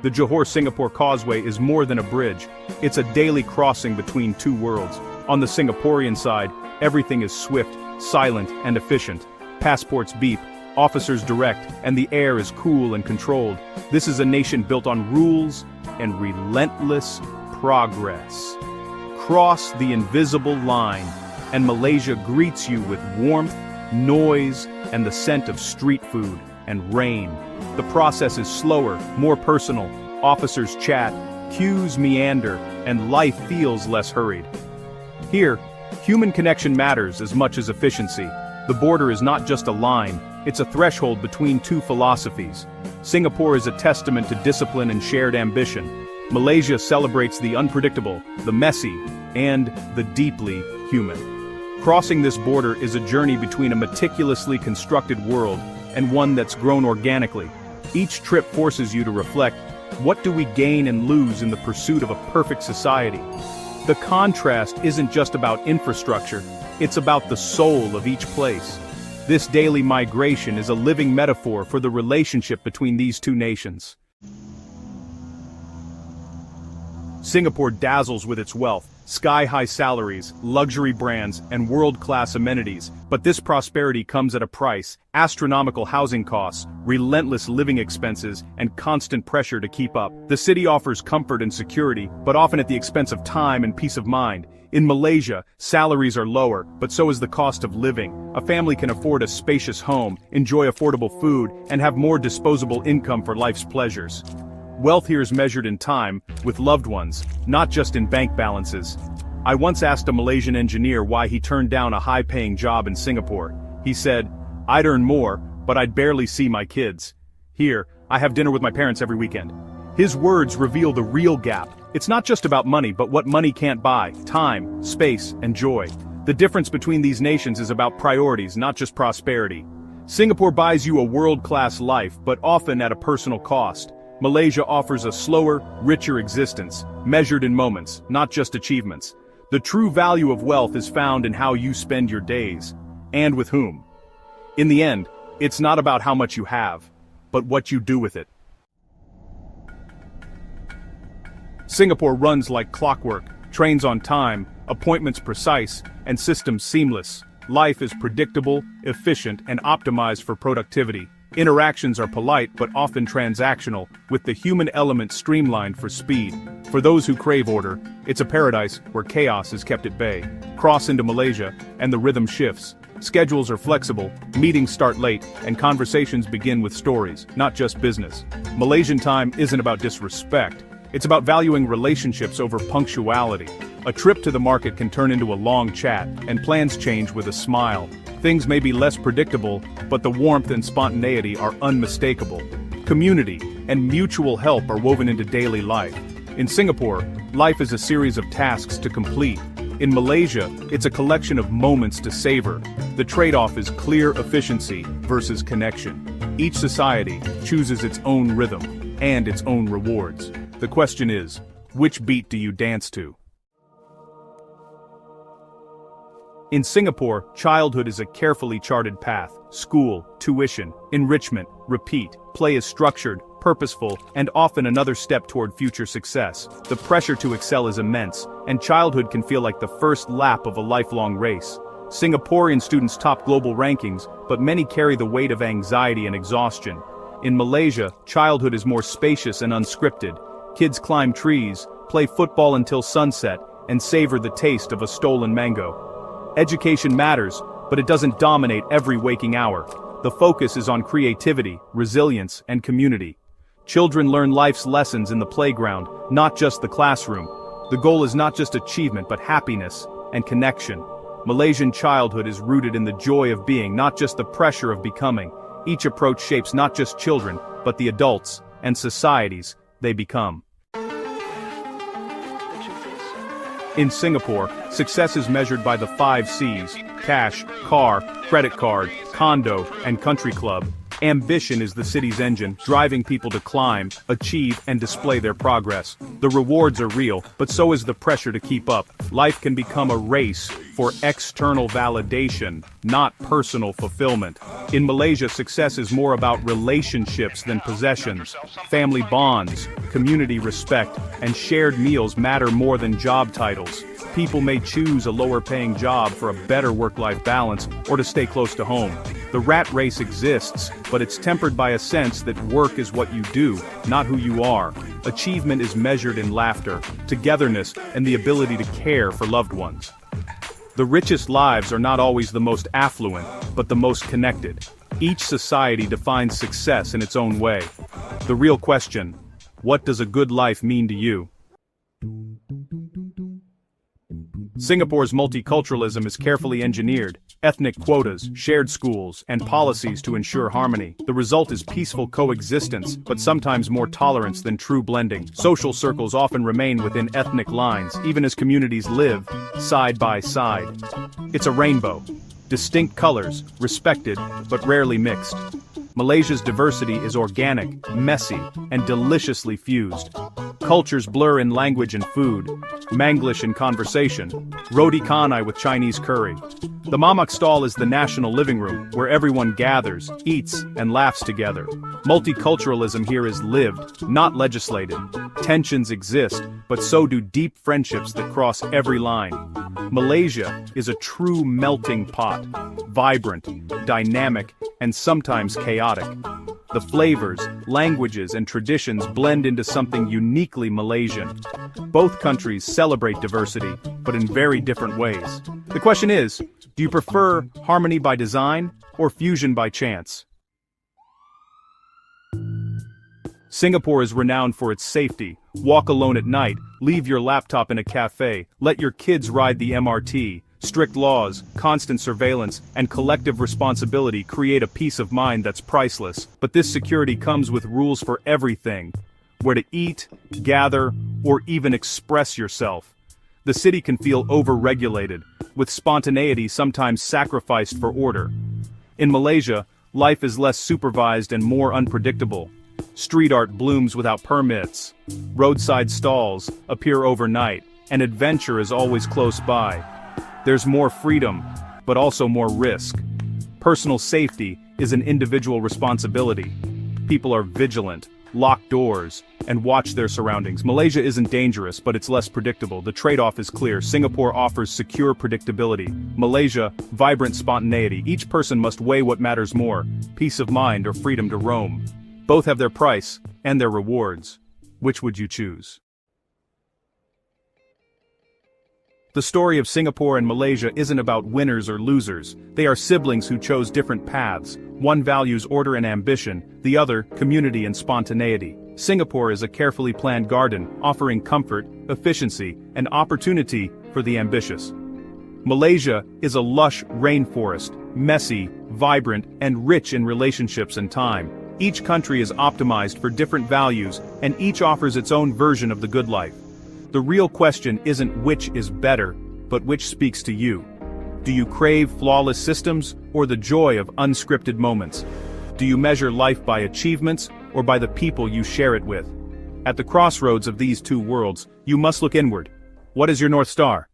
The Johor-Singapore Causeway is more than a bridge. It's a daily crossing between two worlds. On the Singaporean side, everything is swift, silent, and efficient. Passports beep, officers direct, and the air is cool and controlled. This is a nation built on rules and relentless progress. Cross the invisible line, and Malaysia greets you with warmth, noise, and the scent of street food and rain. The process is slower, more personal. Officers chat, queues meander, and life feels less hurried. Here, human connection matters as much as efficiency. The border is not just a line, it's a threshold between two philosophies. Singapore is a testament to discipline and shared ambition. Malaysia celebrates the unpredictable, the messy, and the deeply human. Crossing this border is a journey between a meticulously constructed world and one that's grown organically. Each trip forces you to reflect, what do we gain and lose in the pursuit of a perfect society? The contrast isn't just about infrastructure, it's about the soul of each place. This daily migration is a living metaphor for the relationship between these two nations. Singapore dazzles with its wealth, sky-high salaries, luxury brands, and world-class amenities, but this prosperity comes at a price: astronomical housing costs, relentless living expenses, and constant pressure to keep up. The city offers comfort and security, but often at the expense of time and peace of mind. In Malaysia, salaries are lower, but so is the cost of living. A family can afford a spacious home, enjoy affordable food, and have more disposable income for life's pleasures. Wealth here is measured in time, with loved ones, not just in bank balances. I once asked a Malaysian engineer why he turned down a high-paying job in Singapore. He said, "I'd earn more, but I'd barely see my kids. Here, I have dinner with my parents every weekend." His words reveal the real gap. It's not just about money, but what money can't buy: time, space, and joy. The difference between these nations is about priorities, not just prosperity. Singapore buys you a world-class life, but often at a personal cost. Malaysia offers a slower, richer existence, measured in moments, not just achievements. The true value of wealth is found in how you spend your days, and with whom. In the end, it's not about how much you have, but what you do with it. Singapore runs like clockwork, trains on time, appointments precise, and systems seamless. Life is predictable, efficient, and optimized for productivity. Interactions are polite but often transactional, with the human element streamlined for speed. For those who crave order, it's a paradise where chaos is kept at bay. Cross into Malaysia, and the rhythm shifts. Schedules are flexible, meetings start late, and conversations begin with stories, not just business. Malaysian time isn't about disrespect, it's about valuing relationships over punctuality. A trip to the market can turn into a long chat, and plans change with a smile. Things may be less predictable, but the warmth and spontaneity are unmistakable. Community and mutual help are woven into daily life. In Singapore, life is a series of tasks to complete. In Malaysia, it's a collection of moments to savor. The trade-off is clear efficiency versus connection. Each society chooses its own rhythm and its own rewards. The question is, which beat do you dance to? In Singapore, childhood is a carefully charted path. School, tuition, enrichment, repeat. Play is structured, purposeful, and often another step toward future success. The pressure to excel is immense, and childhood can feel like the first lap of a lifelong race. Singaporean students top global rankings, but many carry the weight of anxiety and exhaustion. In Malaysia, childhood is more spacious and unscripted. Kids climb trees, play football until sunset, and savor the taste of a stolen mango. Education matters, but it doesn't dominate every waking hour. The focus is on creativity, resilience, and community. Children learn life's lessons in the playground, not just the classroom. The goal is not just achievement, but happiness and connection. Malaysian childhood is rooted in the joy of being, not just the pressure of becoming. Each approach shapes not just children, but the adults and societies they become. In Singapore, success is measured by the 5 C's: cash, car, credit card, condo, and country club. Ambition is the city's engine, driving people to climb, achieve, and display their progress. The rewards are real, but so is the pressure to keep up. Life can become a race for external validation, not personal fulfillment. In Malaysia, success is more about relationships than possessions. Family bonds, community respect, and shared meals matter more than job titles. People may choose a lower-paying job for a better work-life balance or to stay close to home. The rat race exists, but it's tempered by a sense that work is what you do, not who you are. Achievement is measured in laughter, togetherness, and the ability to care for loved ones. The richest lives are not always the most affluent, but the most connected. Each society defines success in its own way. The real question: what does a good life mean to you? Singapore's multiculturalism is carefully engineered. Ethnic quotas, shared schools, and policies to ensure harmony. The result is peaceful coexistence, but sometimes more tolerance than true blending. Social circles often remain within ethnic lines, even as communities live side by side. It's a rainbow. Distinct colors, respected, but rarely mixed. Malaysia's diversity is organic, messy, and deliciously fused. Cultures blur in language and food, Manglish in conversation, roti canai with Chinese curry. The mamak stall is the national living room, where everyone gathers, eats, and laughs together. Multiculturalism here is lived, not legislated. Tensions exist, but so do deep friendships that cross every line. Malaysia is a true melting pot, vibrant, dynamic, and sometimes chaotic. The flavors, languages, and traditions blend into something uniquely Malaysian. Both countries celebrate diversity, but in very different ways. The question is, do you prefer harmony by design or fusion by chance? Singapore is renowned for its safety. Walk alone at night, leave your laptop in a cafe, let your kids ride the MRT. Strict laws, constant surveillance, and collective responsibility create a peace of mind that's priceless. But this security comes with rules for everything: where to eat, gather, or even express yourself. The city can feel over-regulated, with spontaneity sometimes sacrificed for order. In Malaysia, life is less supervised and more unpredictable. Street art blooms without permits. Roadside stalls appear overnight, and adventure is always close by. There's more freedom, but also more risk. Personal safety is an individual responsibility. People are vigilant, lock doors, and watch their surroundings. Malaysia isn't dangerous, but it's less predictable. The trade-off is clear. Singapore offers secure predictability. Malaysia, vibrant spontaneity. Each person must weigh what matters more: peace of mind or freedom to roam. Both have their price and their rewards. Which would you choose? The story of Singapore and Malaysia isn't about winners or losers. They are siblings who chose different paths. One values order and ambition, the other, community and spontaneity. Singapore is a carefully planned garden, offering comfort, efficiency, and opportunity for the ambitious. Malaysia is a lush rainforest, messy, vibrant, and rich in relationships and time. Each country is optimized for different values, and each offers its own version of the good life. The real question isn't which is better, but which speaks to you. Do you crave flawless systems or the joy of unscripted moments? Do you measure life by achievements or by the people you share it with? At the crossroads of these two worlds, you must look inward. What is your North Star?